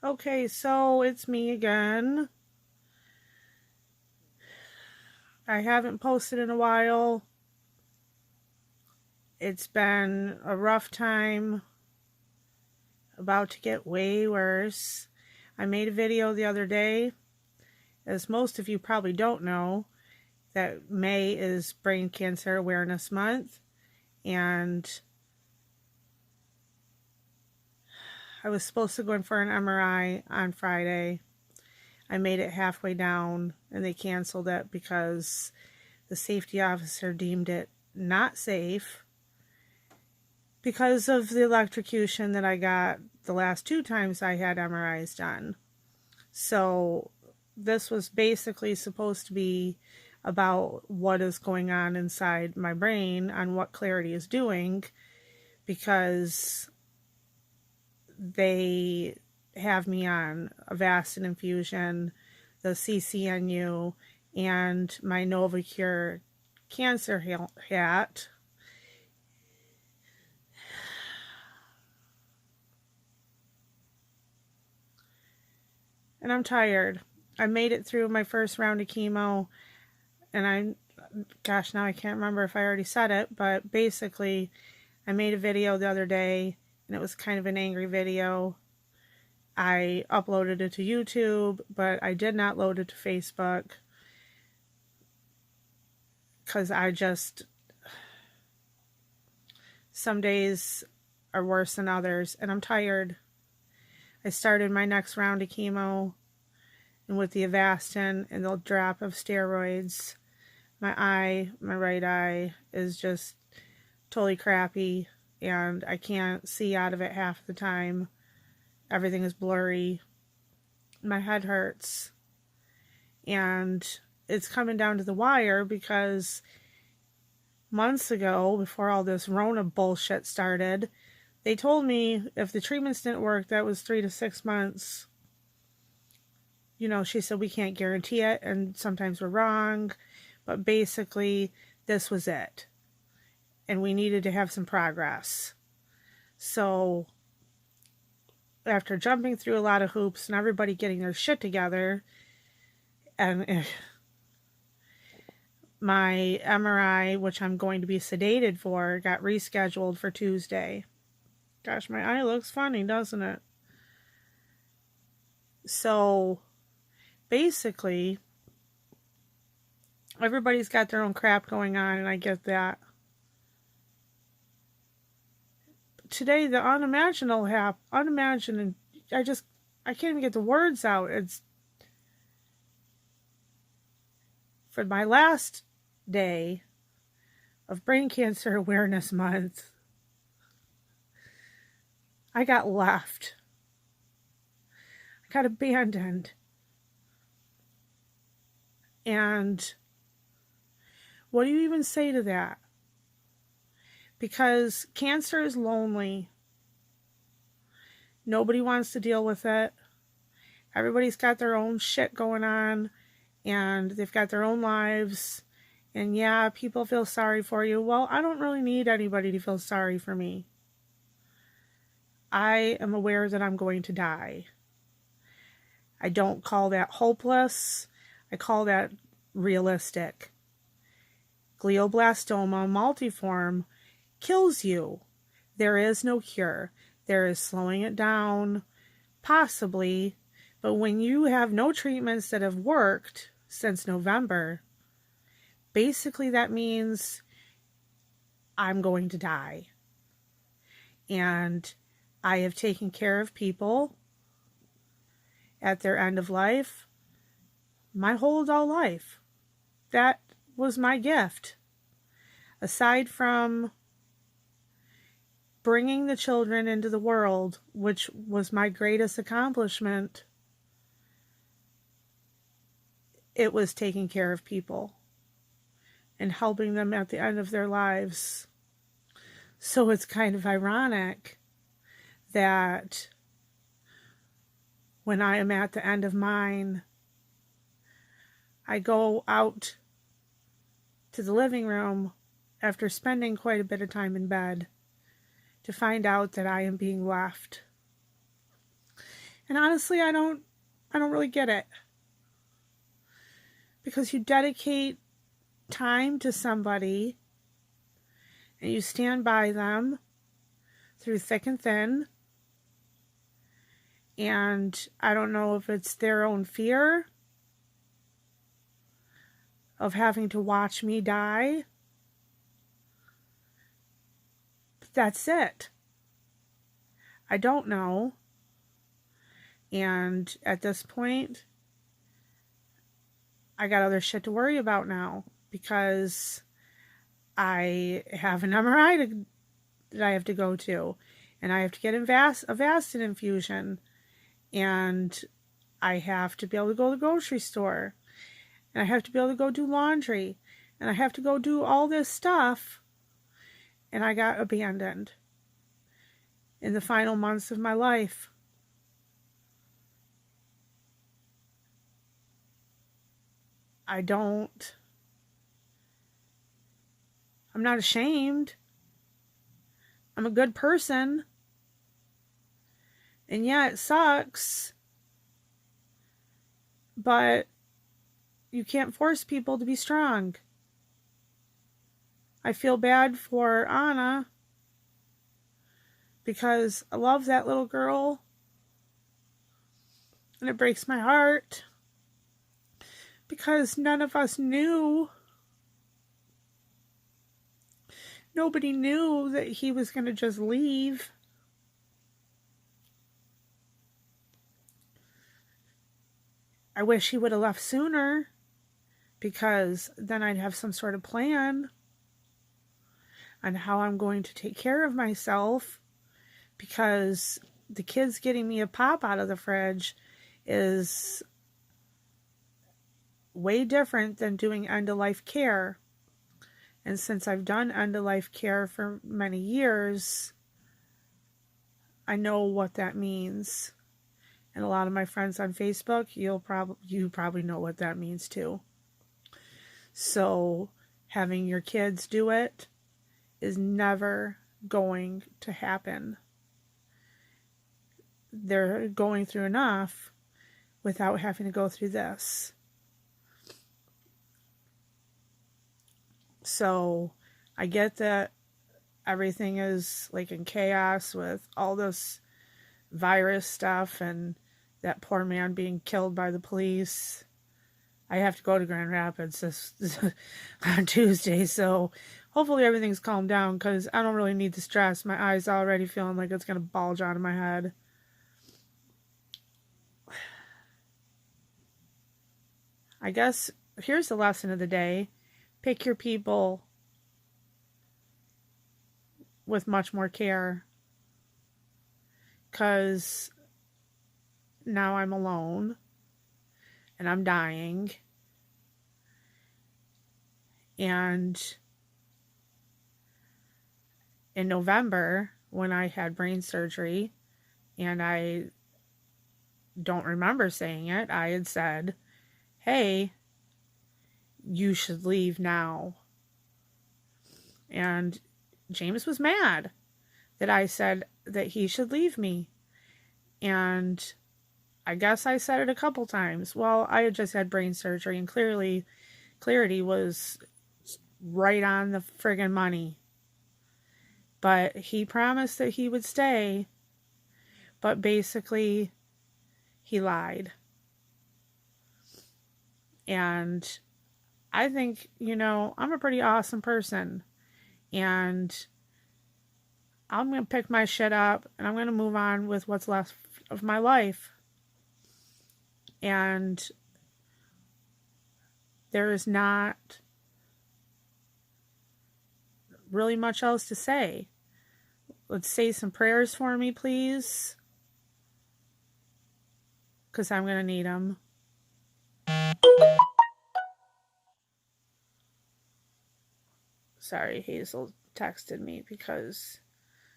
Okay, so it's me again. I haven't posted in a while. It's been a rough time, about to get way worse. I made a video the other day. As most of you probably don't know, that May is Brain Cancer Awareness Month, and I was supposed to go in for an MRI on Friday. I made it halfway down and they canceled it because the safety officer deemed it not safe because of the electrocution that I got the last 2 times I had MRIs done. So this was basically supposed to be about what is going on inside my brain, on what clarity is doing, because they have me on Avastin infusion, the CCNU, and my NovaCure cancer hat. And I'm tired. I made it through my first round of chemo, and gosh, now I can't remember if I already said it, but basically, I made a video the other day, and it was kind of an angry video. I uploaded it to YouTube, but I did not load it to Facebook because some days are worse than others, and I'm tired. I started my next round of chemo, and with the Avastin and the drop of steroids, my right eye is just totally crappy, and I can't see out of it half the time. Everything is blurry. My head hurts. And it's coming down to the wire because months ago, before all this Rona bullshit started, they told me if the treatments didn't work, that was 3 to 6 months. You know, she said we can't guarantee it, and sometimes we're wrong, but basically this was it. And we needed to have some progress. So after jumping through a lot of hoops and everybody getting their shit together, and my MRI, which I'm going to be sedated for, got rescheduled for Tuesday. Gosh, my eye looks funny, doesn't it? So basically, everybody's got their own crap going on, and I get that. Today, the unimaginable happened. I can't even get the words out. It's for my last day of Brain Cancer Awareness Month. I got left. I got abandoned. And what do you even say to that? Because cancer is lonely. Nobody wants to deal with it. Everybody's got their own shit going on, and they've got their own lives. And yeah, people feel sorry for you. Well, I don't really need anybody to feel sorry for me. I am aware that I'm going to die. I don't call that hopeless. I call that realistic. Glioblastoma multiforme kills you. There is no cure. There is slowing it down, possibly, but when you have no treatments that have worked since November, basically that means I'm going to die. And I have taken care of people at their end of life my whole adult life. That was my gift. Aside from bringing the children into the world, which was my greatest accomplishment, it was taking care of people and helping them at the end of their lives. So it's kind of ironic that when I am at the end of mine, I go out to the living room after spending quite a bit of time in bed to find out that I am being left. And honestly, I don't really get it. Because you dedicate time to somebody and you stand by them through thick and thin. And I don't know if it's their own fear of having to watch me die. But that's it. I don't know. And at this point, I got other shit to worry about now because I have an MRI that I have to go to, and I have to get a Avastin infusion, and I have to be able to go to the grocery store, and I have to be able to go do laundry, and I have to go do all this stuff, and I got abandoned in the final months of my life. I'm not ashamed. I'm a good person. And yeah, it sucks. But you can't force people to be strong. I feel bad for Anna because I love that little girl. And it breaks my heart because none of us knew. Nobody knew that he was going to just leave. I wish he would have left sooner because then I'd have some sort of plan on how I'm going to take care of myself, because the kids getting me a pop out of the fridge is way different than doing end-of-life care. And since I've done end-of-life care for many years, I know what that means. And a lot of my friends on Facebook, you probably know what that means too. So having your kids do it is never going to happen. They're going through enough without having to go through this. So I get that everything is like in chaos with all this virus stuff and that poor man being killed by the police. I have to go to Grand Rapids on Tuesday, so hopefully everything's calmed down because I don't really need the stress. My eyes are already feeling like it's going to bulge out of my head. I guess here's the lesson of the day. Pick your people with much more care, because now I'm alone and I'm dying, and in November when I had brain surgery, and I don't remember saying it, I had said, hey, you should leave now. And James was mad that I said that he should leave me. And I guess I said it a couple times. Well, I had just had brain surgery, and clarity was right on the friggin' money. But he promised that he would stay. But basically, he lied. And I think, I'm a pretty awesome person. And I'm going to pick my shit up and I'm going to move on with what's left of my life. And there is not really much else to say. Let's say some prayers for me, please. Because I'm going to need them. Sorry, Hazel texted me because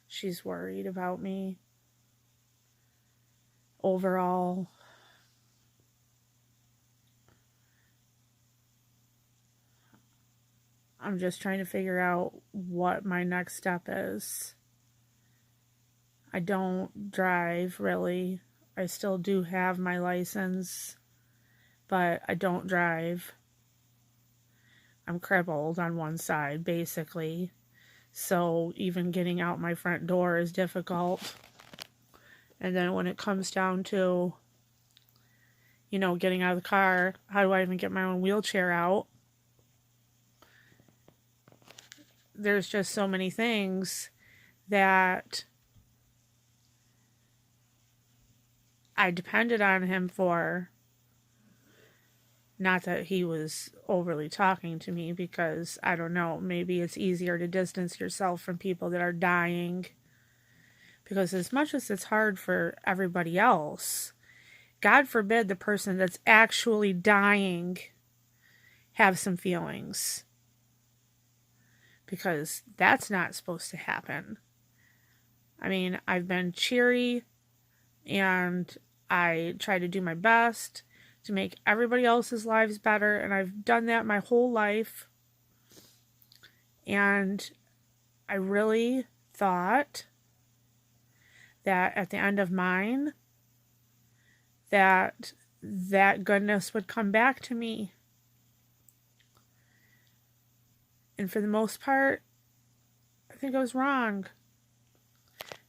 she's worried about me. Overall, I'm just trying to figure out what my next step is. I don't drive, really. I still do have my license, but I don't drive. I'm crippled on one side, basically. So even getting out my front door is difficult. And then when it comes down to, getting out of the car, how do I even get my own wheelchair out? There's just so many things that I depended on him for. Not that he was overly talking to me, because, I don't know, maybe it's easier to distance yourself from people that are dying. Because as much as it's hard for everybody else, God forbid the person that's actually dying have some feelings. Because that's not supposed to happen. I mean, I've been cheery and I try to do my best to make everybody else's lives better, and I've done that my whole life. And I really thought that at the end of mine, that goodness would come back to me. And for the most part, I think I was wrong.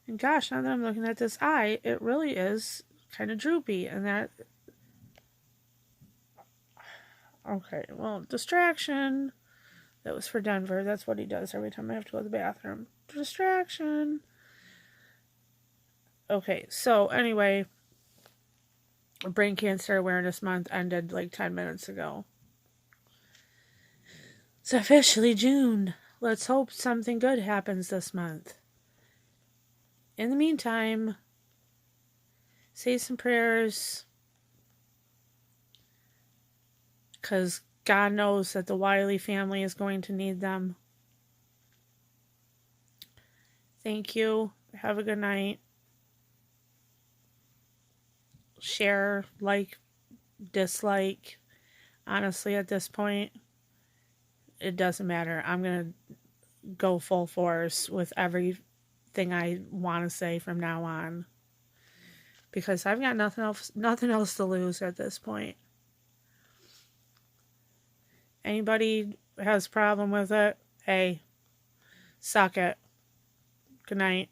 And gosh, now that I'm looking at this eye, it really is kind of droopy. And that... Okay, well, distraction. That was for Denver. That's what he does every time I have to go to the bathroom. Distraction. Okay, so anyway, Brain Cancer Awareness Month ended like 10 minutes ago. It's officially June. Let's hope something good happens this month. In the meantime, say some prayers, because God knows that the Wiley family is going to need them. Thank you. Have a good night. Share, like, dislike. Honestly, at this point, it doesn't matter. I'm going to go full force with everything I want to say from now on. Because I've got nothing else to lose at this point. Anybody has a problem with it, hey, suck it. Good night.